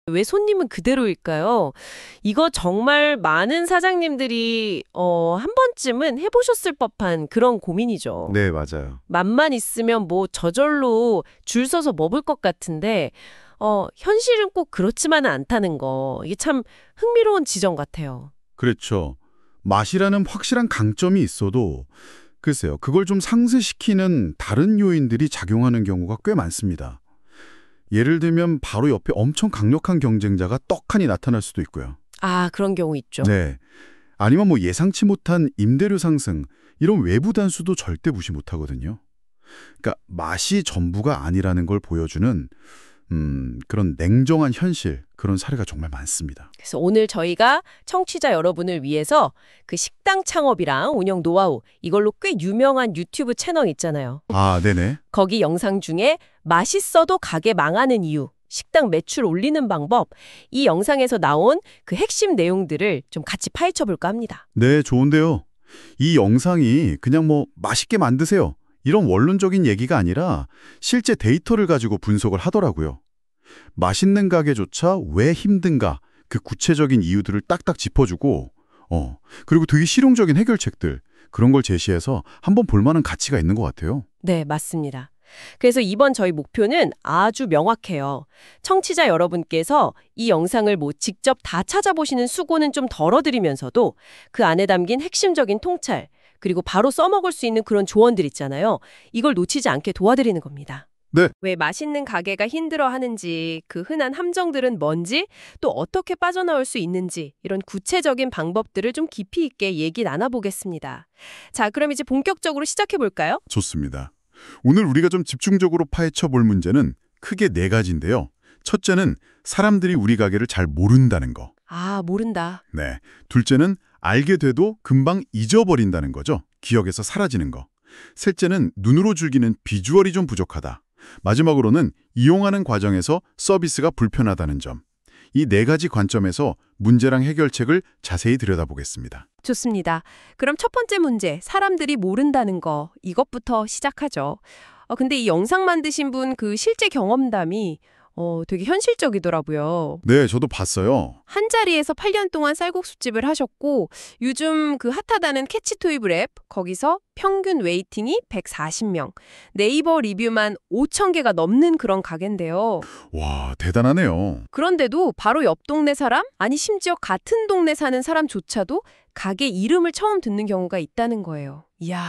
왜 손님은 그대로일까요? 이거 정말 많은 사장님들이 한 번쯤은 해보셨을 법한 그런 고민이죠. 네, 맞아요. 맘만 있으면 뭐 저절로 줄 서서 먹을 것 같은데 현실은 꼭 그렇지만은 않다는 거. 이게 참 흥미로운 지점 같아요. 그렇죠. 맛이라는 확실한 강점이 있어도 글쎄요, 그걸 좀 상쇄시키는 다른 요인들이 작용하는 경우가 꽤 많습니다. 예를 들면 바로 옆에 엄청 강력한 경쟁자가 떡하니 나타날 수도 있고요. 아, 그런 경우 있죠. 네. 아니면 뭐 예상치 못한 임대료 상승, 이런 외부 단수도 절대 무시 못하거든요. 그러니까 맛이 전부가 아니라는 걸 보여주는 그런 냉정한 현실, 그런 사례가 정말 많습니다. 그래서 오늘 저희가 청취자 여러분을 위해서 그 식당 창업이랑 운영 노하우, 이걸로 꽤 유명한 유튜브 채널 있잖아요. 아, 네네. 거기 영상 중에 맛있어도 가게 망하는 이유, 식당 매출 올리는 방법, 이 영상에서 나온 그 핵심 내용들을 좀 같이 파헤쳐 볼까 합니다. 네, 좋은데요. 이 영상이 그냥 뭐 맛있게 만드세요, 이런 원론적인 얘기가 아니라 실제 데이터를 가지고 분석을 하더라고요. 맛있는 가게조차 왜 힘든가, 그 구체적인 이유들을 딱딱 짚어주고 그리고 되게 실용적인 해결책들, 그런 걸 제시해서 한번 볼 만한 가치가 있는 것 같아요. 네, 맞습니다. 그래서 이번 저희 목표는 아주 명확해요. 청취자 여러분께서 이 영상을 뭐 직접 다 찾아보시는 수고는 좀 덜어드리면서도 그 안에 담긴 핵심적인 통찰, 그리고 바로 써먹을 수 있는 그런 조언들 있잖아요. 이걸 놓치지 않게 도와드리는 겁니다. 네. 왜 맛있는 가게가 힘들어하는지, 그 흔한 함정들은 뭔지, 또 어떻게 빠져나올 수 있는지, 이런 구체적인 방법들을 좀 깊이 있게 얘기 나눠보겠습니다. 자, 그럼 이제 본격적으로 시작해볼까요? 좋습니다. 오늘 우리가 좀 집중적으로 파헤쳐 볼 문제는 크게 네 가지인데요. 첫째는 사람들이 우리 가게를 잘 모른다는 거. 아, 모른다. 네. 둘째는 알게 돼도 금방 잊어버린다는 거죠. 기억에서 사라지는 거. 셋째는 눈으로 즐기는 비주얼이 좀 부족하다. 마지막으로는 이용하는 과정에서 서비스가 불편하다는 점. 이 네 가지 관점에서 문제랑 해결책을 자세히 들여다보겠습니다. 좋습니다. 그럼 첫 번째 문제, 사람들이 모른다는 거, 이것부터 시작하죠. 근데 이 영상 만드신 분 그 실제 경험담이 되게 현실적이더라고요. 네, 저도 봤어요. 한 자리에서 8년 동안 쌀국수집을 하셨고 요즘 그 핫하다는 캐치토이 브랩 거기서 평균 웨이팅이 140명, 네이버 리뷰만 5,000개가 넘는 그런 가게인데요. 와, 대단하네요. 그런데도 바로 옆 동네 사람, 아니 심지어 같은 동네 사는 사람조차도 가게 이름을 처음 듣는 경우가 있다는 거예요. 이야,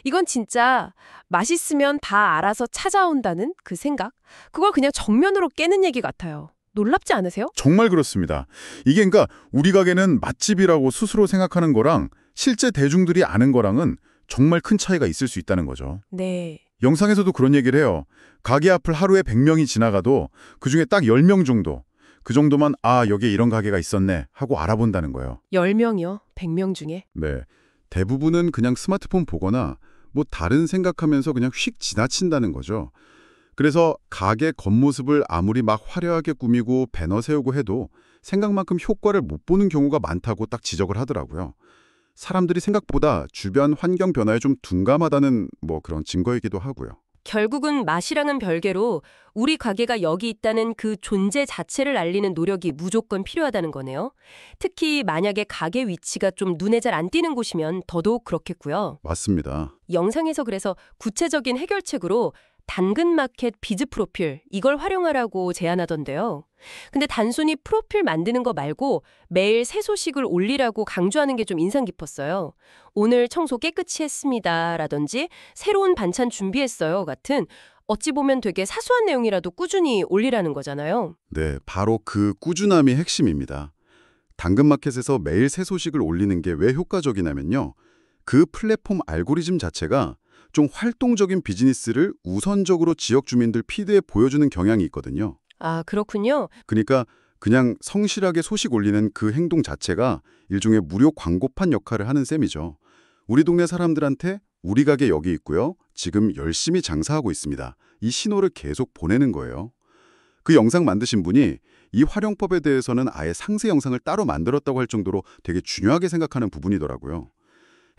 이건 진짜 맛있으면 다 알아서 찾아온다는 그 생각? 그걸 그냥 정면으로 깨는 얘기 같아요. 놀랍지 않으세요? 정말 그렇습니다. 이게 그러니까 우리 가게는 맛집이라고 스스로 생각하는 거랑 실제 대중들이 아는 거랑은 정말 큰 차이가 있을 수 있다는 거죠. 네. 영상에서도 그런 얘기를 해요. 가게 앞을 하루에 100명이 지나가도 그중에 딱 10명 정도, 그 정도만 아, 여기에 이런 가게가 있었네 하고 알아본다는 거예요. 10명이요? 100명 중에? 네. 대부분은 그냥 스마트폰 보거나 뭐 다른 생각하면서 그냥 휙 지나친다는 거죠. 그래서 가게 겉모습을 아무리 막 화려하게 꾸미고 배너 세우고 해도 생각만큼 효과를 못 보는 경우가 많다고 딱 지적을 하더라고요. 사람들이 생각보다 주변 환경 변화에 좀 둔감하다는 뭐 그런 증거이기도 하고요. 결국은 맛이랑은 별개로 우리 가게가 여기 있다는 그 존재 자체를 알리는 노력이 무조건 필요하다는 거네요. 특히 만약에 가게 위치가 좀 눈에 잘 안 띄는 곳이면 더더욱 그렇겠고요. 맞습니다. 영상에서 그래서 구체적인 해결책으로 당근마켓 비즈 프로필, 이걸 활용하라고 제안하던데요. 근데 단순히 프로필 만드는 거 말고 매일 새 소식을 올리라고 강조하는 게 좀 인상 깊었어요. 오늘 청소 깨끗이 했습니다. 라든지 새로운 반찬 준비했어요. 같은 어찌 보면 되게 사소한 내용이라도 꾸준히 올리라는 거잖아요. 네, 바로 그 꾸준함이 핵심입니다. 당근마켓에서 매일 새 소식을 올리는 게 왜 효과적이냐면요. 그 플랫폼 알고리즘 자체가 좀 활동적인 비즈니스를 우선적으로 지역 주민들 피드에 보여주는 경향이 있거든요. 아, 그렇군요. 그러니까 그냥 성실하게 소식 올리는 그 행동 자체가 일종의 무료 광고판 역할을 하는 셈이죠. 우리 동네 사람들한테 우리 가게 여기 있고요. 지금 열심히 장사하고 있습니다. 이 신호를 계속 보내는 거예요. 그 영상 만드신 분이 이 활용법에 대해서는 아예 상세 영상을 따로 만들었다고 할 정도로 되게 중요하게 생각하는 부분이더라고요.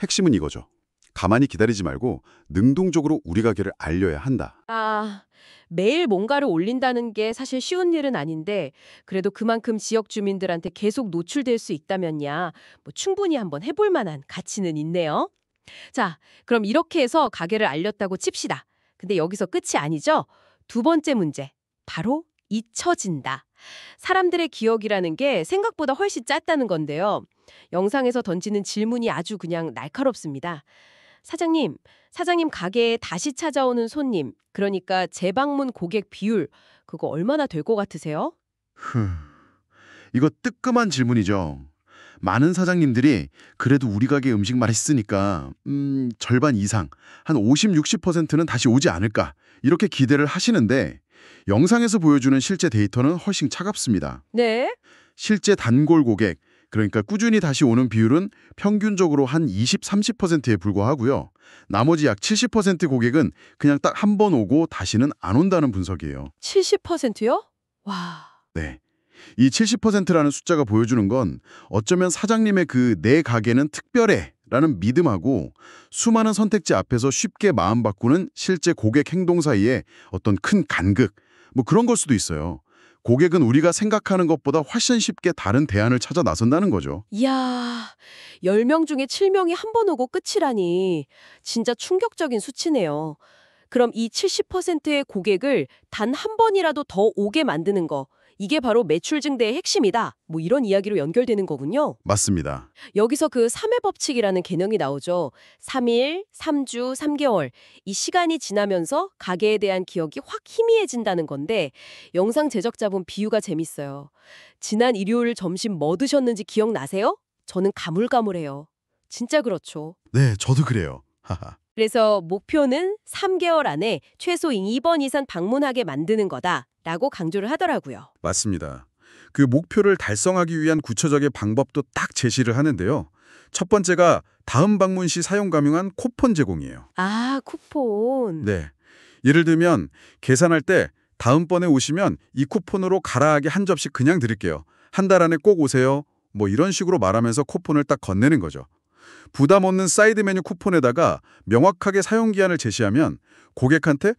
핵심은 이거죠. 가만히 기다리지 말고 능동적으로 우리 가게를 알려야 한다. 아, 매일 뭔가를 올린다는 게 사실 쉬운 일은 아닌데 그래도 그만큼 지역 주민들한테 계속 노출될 수 있다면야 뭐 충분히 한번 해볼 만한 가치는 있네요. 자, 그럼 이렇게 해서 가게를 알렸다고 칩시다. 근데 여기서 끝이 아니죠? 두 번째 문제. 바로 잊혀진다. 사람들의 기억이라는 게 생각보다 훨씬 짧다는 건데요. 영상에서 던지는 질문이 아주 그냥 날카롭습니다. 사장님 가게에 다시 찾아오는 손님, 그러니까 재방문 고객 비율, 그거 얼마나 될 것 같으세요? 이거 뜨끔한 질문이죠. 많은 사장님들이 그래도 우리 가게 음식 맛있으니까 절반 이상, 한 50, 60%는 다시 오지 않을까 이렇게 기대를 하시는데 영상에서 보여주는 실제 데이터는 훨씬 차갑습니다. 네. 실제 단골 고객, 그러니까 꾸준히 다시 오는 비율은 평균적으로 한 20, 30%에 불과하고요. 나머지 약 70% 고객은 그냥 딱 한 번 오고 다시는 안 온다는 분석이에요. 70%요? 와. 네. 이 70%라는 숫자가 보여주는 건 어쩌면 사장님의 그 내 가게는 특별해 라는 믿음하고 수많은 선택지 앞에서 쉽게 마음 바꾸는 실제 고객 행동 사이에 어떤 큰 간극, 뭐 그런 걸 수도 있어요. 고객은 우리가 생각하는 것보다 훨씬 쉽게 다른 대안을 찾아 나선다는 거죠. 이야, 10명 중에 7명이 한 번 오고 끝이라니. 진짜 충격적인 수치네요. 그럼 이 70%의 고객을 단 한 번이라도 더 오게 만드는 거, 이게 바로 매출 증대의 핵심이다. 뭐 이런 이야기로 연결되는 거군요. 맞습니다. 여기서 그 3회 법칙이라는 개념이 나오죠. 3일, 3주, 3개월. 이 시간이 지나면서 가게에 대한 기억이 확 희미해진다는 건데 영상 제작자분 비유가 재밌어요. 지난 일요일 점심 뭐 드셨는지 기억나세요? 저는 가물가물해요. 진짜 그렇죠. 네, 저도 그래요. 하하. 그래서 목표는 3개월 안에 최소 2번 이상 방문하게 만드는 거다라고 강조를 하더라고요. 맞습니다. 그 목표를 달성하기 위한 구체적인 방법도 딱 제시를 하는데요. 첫 번째가 다음 방문 시 사용 가능한 쿠폰 제공이에요. 아, 쿠폰. 네. 예를 들면 계산할 때 다음번에 오시면 이 쿠폰으로 가라하게 한 접시 그냥 드릴게요. 한 달 안에 꼭 오세요. 뭐 이런 식으로 말하면서 쿠폰을 딱 건네는 거죠. 부담 없는 사이드 메뉴 쿠폰에다가 명확하게 사용 기한을 제시하면 고객한테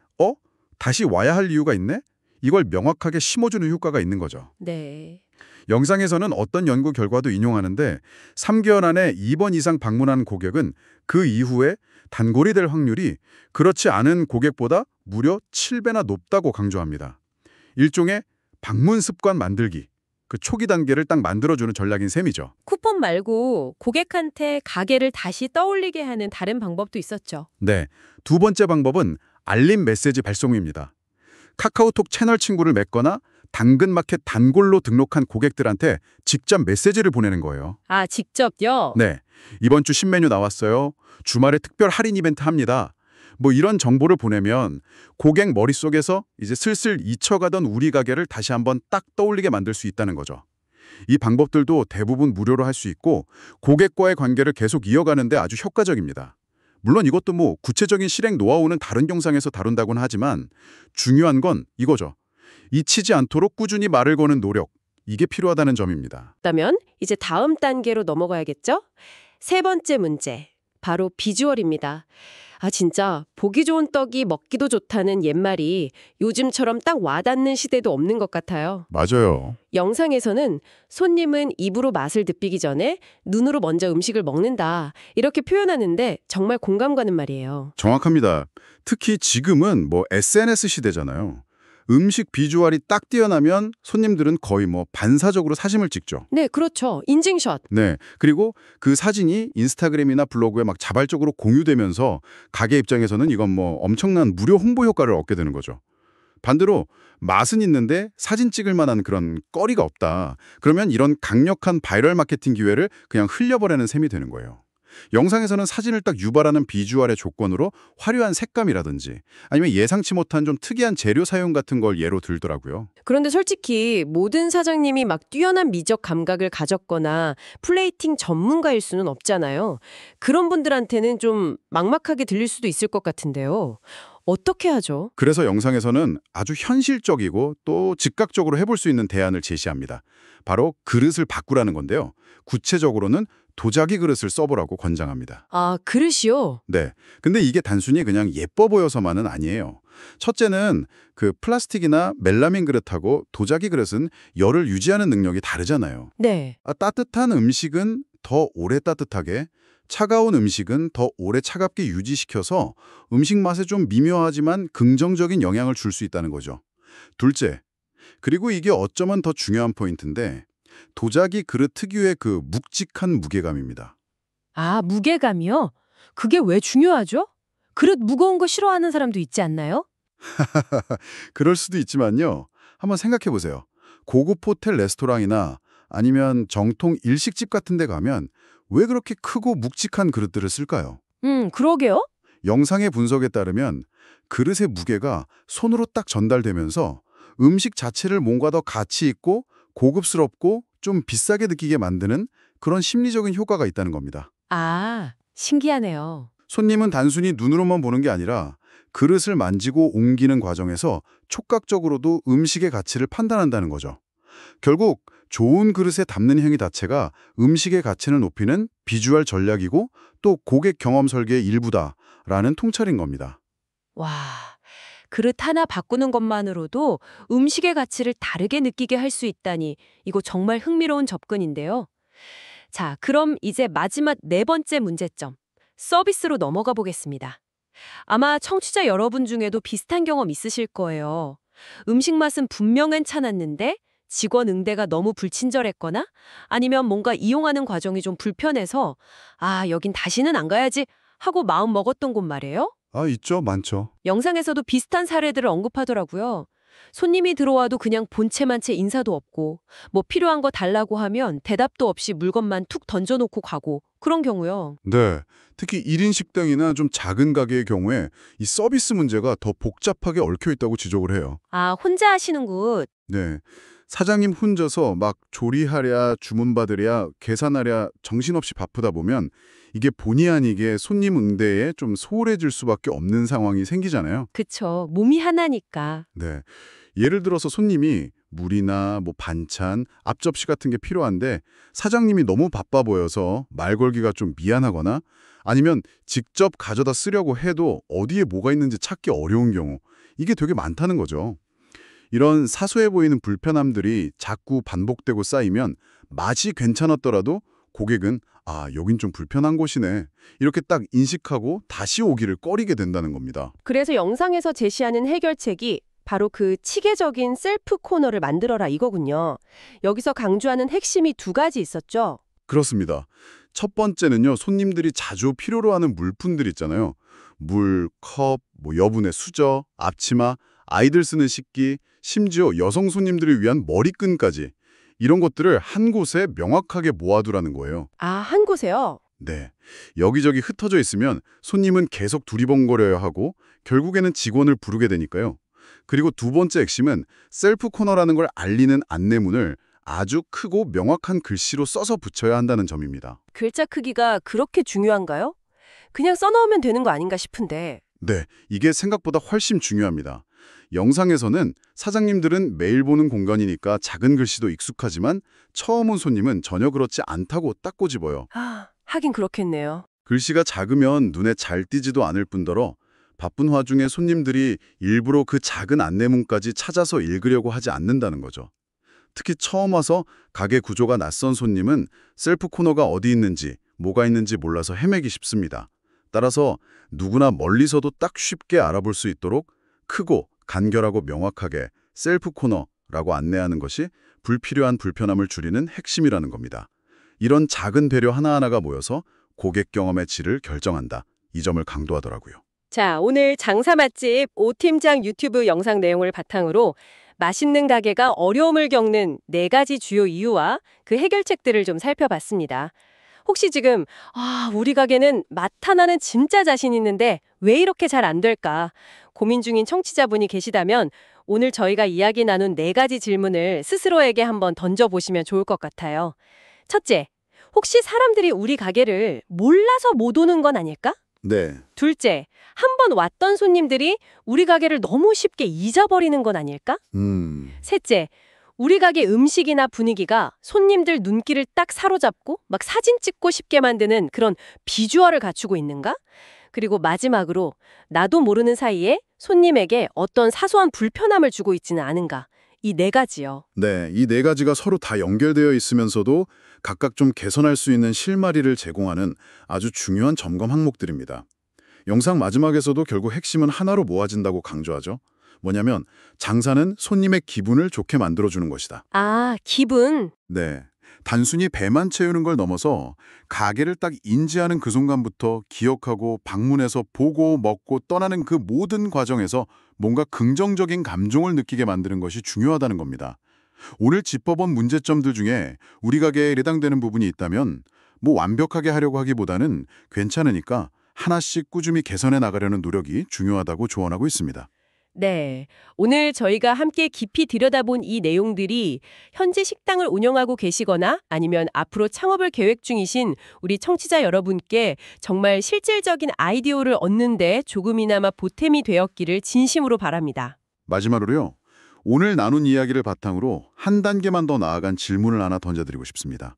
다시 와야 할 이유가 있네? 이걸 명확하게 심어주는 효과가 있는 거죠. 네. 영상에서는 어떤 연구 결과도 인용하는데 3개월 안에 2번 이상 방문한 고객은 그 이후에 단골이 될 확률이 그렇지 않은 고객보다 무려 7배나 높다고 강조합니다. 일종의 방문 습관 만들기, 그 초기 단계를 딱 만들어주는 전략인 셈이죠. 쿠폰 말고 고객한테 가게를 다시 떠올리게 하는 다른 방법도 있었죠. 네, 두 번째 방법은 알림 메시지 발송입니다. 카카오톡 채널 친구를 맺거나 당근마켓 단골로 등록한 고객들한테 직접 메시지를 보내는 거예요. 아, 직접요? 네, 이번 주 신메뉴 나왔어요. 주말에 특별 할인 이벤트 합니다. 뭐 이런 정보를 보내면 고객 머릿속에서 이제 슬슬 잊혀가던 우리 가게를 다시 한번 딱 떠올리게 만들 수 있다는 거죠. 이 방법들도 대부분 무료로 할 수 있고 고객과의 관계를 계속 이어가는 데 아주 효과적입니다. 물론 이것도 뭐 구체적인 실행 노하우는 다른 영상에서 다룬다고는 하지만 중요한 건 이거죠. 잊히지 않도록 꾸준히 말을 거는 노력, 이게 필요하다는 점입니다. 그렇다면 이제 다음 단계로 넘어가야겠죠? 세 번째 문제, 바로 비주얼입니다. 아, 진짜 보기 좋은 떡이 먹기도 좋다는 옛말이 요즘처럼 딱 와닿는 시대도 없는 것 같아요. 맞아요. 영상에서는 손님은 입으로 맛을 느끼기 전에 눈으로 먼저 음식을 먹는다, 이렇게 표현하는데 정말 공감 가는 말이에요. 정확합니다. 특히 지금은 뭐 SNS 시대잖아요. 음식 비주얼이 딱 뛰어나면 손님들은 거의 뭐 반사적으로 사심을 찍죠. 네, 그렇죠. 인증샷. 네. 그리고 그 사진이 인스타그램이나 블로그에 막 자발적으로 공유되면서 가게 입장에서는 이건 뭐 엄청난 무료 홍보 효과를 얻게 되는 거죠. 반대로 맛은 있는데 사진 찍을 만한 그런 거리가 없다. 그러면 이런 강력한 바이럴 마케팅 기회를 그냥 흘려버리는 셈이 되는 거예요. 영상에서는 사진을 딱 유발하는 비주얼의 조건으로 화려한 색감이라든지 아니면 예상치 못한 좀 특이한 재료 사용 같은 걸 예로 들더라고요. 그런데 솔직히 모든 사장님이 막 뛰어난 미적 감각을 가졌거나 플레이팅 전문가일 수는 없잖아요. 그런 분들한테는 좀 막막하게 들릴 수도 있을 것 같은데요. 어떻게 하죠? 그래서 영상에서는 아주 현실적이고 또 즉각적으로 해볼 수 있는 대안을 제시합니다. 바로 그릇을 바꾸라는 건데요. 구체적으로는 도자기 그릇을 써보라고 권장합니다. 아, 그릇이요? 네. 근데 이게 단순히 그냥 예뻐 보여서만은 아니에요. 첫째는 그 플라스틱이나 멜라민 그릇하고 도자기 그릇은 열을 유지하는 능력이 다르잖아요. 네. 따뜻한 음식은 더 오래 따뜻하게, 차가운 음식은 더 오래 차갑게 유지시켜서 음식 맛에 좀 미묘하지만 긍정적인 영향을 줄 수 있다는 거죠. 둘째, 그리고 이게 어쩌면 더 중요한 포인트인데 도자기 그릇 특유의 그 묵직한 무게감입니다. 아, 무게감이요? 그게 왜 중요하죠? 그릇 무거운 거 싫어하는 사람도 있지 않나요? 그럴 수도 있지만요. 한번 생각해 보세요. 고급 호텔 레스토랑이나 아니면 정통 일식집 같은 데 가면 왜 그렇게 크고 묵직한 그릇들을 쓸까요? 그러게요. 영상의 분석에 따르면 그릇의 무게가 손으로 딱 전달되면서 음식 자체를 뭔가 더 가치 있고 고급스럽고 좀 비싸게 느끼게 만드는 그런 심리적인 효과가 있다는 겁니다. 아, 신기하네요. 손님은 단순히 눈으로만 보는 게 아니라 그릇을 만지고 옮기는 과정에서 촉각적으로도 음식의 가치를 판단한다는 거죠. 결국 좋은 그릇에 담는 행위 자체가 음식의 가치를 높이는 비주얼 전략이고 또 고객 경험 설계의 일부다라는 통찰인 겁니다. 와, 그릇 하나 바꾸는 것만으로도 음식의 가치를 다르게 느끼게 할 수 있다니 이거 정말 흥미로운 접근인데요. 자, 그럼 이제 마지막 네 번째 문제점, 서비스로 넘어가 보겠습니다. 아마 청취자 여러분 중에도 비슷한 경험 있으실 거예요. 음식 맛은 분명 괜찮았는데 직원 응대가 너무 불친절했거나 아니면 뭔가 이용하는 과정이 좀 불편해서 아, 여긴 다시는 안 가야지 하고 마음 먹었던 곳 말이에요. 있죠. 많죠. 영상에서도 비슷한 사례들을 언급하더라고요. 손님이 들어와도 그냥 본체만 채 인사도 없고 뭐 필요한 거 달라고 하면 대답도 없이 물건만 툭 던져놓고 가고 그런 경우요. 네. 특히 1인 식당이나 좀 작은 가게의 경우에 이 서비스 문제가 더 복잡하게 얽혀 있다고 지적을 해요. 아, 혼자 하시는 곳. 네. 사장님 혼자서 막 조리하랴, 주문받으랴, 계산하랴 정신없이 바쁘다 보면 이게 본의 아니게 손님 응대에 좀 소홀해질 수밖에 없는 상황이 생기잖아요. 그쵸. 몸이 하나니까. 네. 예를 들어서 손님이 물이나 뭐 반찬, 앞접시 같은 게 필요한데 사장님이 너무 바빠 보여서 말 걸기가 좀 미안하거나 아니면 직접 가져다 쓰려고 해도 어디에 뭐가 있는지 찾기 어려운 경우 이게 되게 많다는 거죠. 이런 사소해 보이는 불편함들이 자꾸 반복되고 쌓이면 맛이 괜찮았더라도 고객은 아, 여긴 좀 불편한 곳이네. 이렇게 딱 인식하고 다시 오기를 꺼리게 된다는 겁니다. 그래서 영상에서 제시하는 해결책이 바로 그 치계적인 셀프 코너를 만들어라 이거군요. 여기서 강조하는 핵심이 두 가지 있었죠. 그렇습니다. 첫 번째는요. 손님들이 자주 필요로 하는 물품들 있잖아요. 물, 컵, 뭐 여분의 수저, 앞치마, 아이들 쓰는 식기, 심지어 여성 손님들을 위한 머리끈까지 이런 것들을 한 곳에 명확하게 모아두라는 거예요. 아, 한 곳에요? 네. 여기저기 흩어져 있으면 손님은 계속 두리번거려야 하고 결국에는 직원을 부르게 되니까요. 그리고 두 번째 핵심은 셀프 코너라는 걸 알리는 안내문을 아주 크고 명확한 글씨로 써서 붙여야 한다는 점입니다. 글자 크기가 그렇게 중요한가요? 그냥 써놓으면 되는 거 아닌가 싶은데. 네, 이게 생각보다 훨씬 중요합니다. 영상에서는 사장님들은 매일 보는 공간이니까 작은 글씨도 익숙하지만 처음 온 손님은 전혀 그렇지 않다고 딱 꼬집어요. 아, 하긴 그렇겠네요. 글씨가 작으면 눈에 잘 띄지도 않을 뿐더러 바쁜 와중에 손님들이 일부러 그 작은 안내문까지 찾아서 읽으려고 하지 않는다는 거죠. 특히 처음 와서 가게 구조가 낯선 손님은 셀프 코너가 어디 있는지, 뭐가 있는지 몰라서 헤매기 쉽습니다. 따라서 누구나 멀리서도 딱 쉽게 알아볼 수 있도록 크고 간결하고 명확하게 셀프 코너라고 안내하는 것이 불필요한 불편함을 줄이는 핵심이라는 겁니다. 이런 작은 배려 하나하나가 모여서 고객 경험의 질을 결정한다. 이 점을 강조하더라고요. 자, 오늘 장사 맛집 오 팀장 유튜브 영상 내용을 바탕으로 맛있는 가게가 어려움을 겪는 4가지 주요 이유와 그 해결책들을 좀 살펴봤습니다. 혹시 지금 우리 가게는 맛 하나는 진짜 자신 있는데 왜 이렇게 잘 안 될까 고민 중인 청취자분이 계시다면 오늘 저희가 이야기 나눈 4가지 질문을 스스로에게 한번 던져보시면 좋을 것 같아요. 첫째, 혹시 사람들이 우리 가게를 몰라서 못 오는 건 아닐까? 네. 둘째, 한 번 왔던 손님들이 우리 가게를 너무 쉽게 잊어버리는 건 아닐까? 셋째, 우리 가게 음식이나 분위기가 손님들 눈길을 딱 사로잡고 막 사진 찍고 싶게 만드는 그런 비주얼을 갖추고 있는가? 그리고 마지막으로 나도 모르는 사이에 손님에게 어떤 사소한 불편함을 주고 있지는 않은가. 이 네 가지요. 네, 이 네 가지가 서로 다 연결되어 있으면서도 각각 좀 개선할 수 있는 실마리를 제공하는 아주 중요한 점검 항목들입니다. 영상 마지막에서도 결국 핵심은 하나로 모아진다고 강조하죠. 뭐냐면 장사는 손님의 기분을 좋게 만들어주는 것이다. 아, 기분. 네, 단순히 배만 채우는 걸 넘어서 가게를 딱 인지하는 그 순간부터 기억하고 방문해서 보고 먹고 떠나는 그 모든 과정에서 뭔가 긍정적인 감정을 느끼게 만드는 것이 중요하다는 겁니다. 오늘 짚어본 문제점들 중에 우리 가게에 해당되는 부분이 있다면 뭐 완벽하게 하려고 하기보다는 괜찮으니까 하나씩 꾸준히 개선해 나가려는 노력이 중요하다고 조언하고 있습니다. 네. 오늘 저희가 함께 깊이 들여다본 이 내용들이 현재 식당을 운영하고 계시거나 아니면 앞으로 창업을 계획 중이신 우리 청취자 여러분께 정말 실질적인 아이디어를 얻는데 조금이나마 보탬이 되었기를 진심으로 바랍니다. 마지막으로요. 오늘 나눈 이야기를 바탕으로 한 단계만 더 나아간 질문을 하나 던져드리고 싶습니다.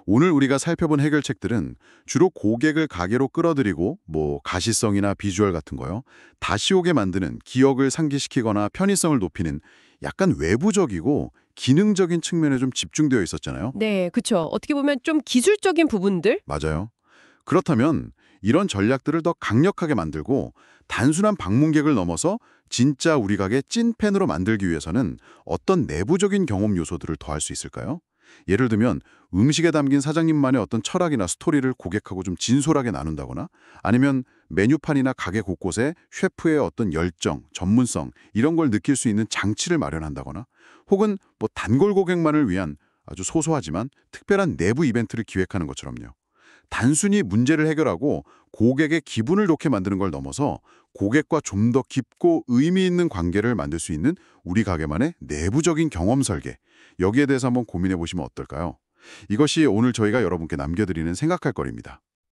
오늘 우리가 살펴본 해결책들은 주로 고객을 가게로 끌어들이고 뭐 가시성이나 비주얼 같은 거요. 다시 오게 만드는 기억을 상기시키거나 편의성을 높이는 약간 외부적이고 기능적인 측면에 좀 집중되어 있었잖아요. 네, 그렇죠. 어떻게 보면 좀 기술적인 부분들? 맞아요. 그렇다면 이런 전략들을 더 강력하게 만들고 단순한 방문객을 넘어서 진짜 우리 가게 찐팬으로 만들기 위해서는 어떤 내부적인 경험 요소들을 더할 수 있을까요? 예를 들면 음식에 담긴 사장님만의 어떤 철학이나 스토리를 고객하고 좀 진솔하게 나눈다거나 아니면 메뉴판이나 가게 곳곳에 셰프의 어떤 열정, 전문성 이런 걸 느낄 수 있는 장치를 마련한다거나 혹은 뭐 단골 고객만을 위한 아주 소소하지만 특별한 내부 이벤트를 기획하는 것처럼요. 단순히 문제를 해결하고 고객의 기분을 좋게 만드는 걸 넘어서 고객과 좀 더 깊고 의미 있는 관계를 만들 수 있는 우리 가게만의 내부적인 경험 설계, 여기에 대해서 한번 고민해 보시면 어떨까요? 이것이 오늘 저희가 여러분께 남겨드리는 생각할 거리입니다.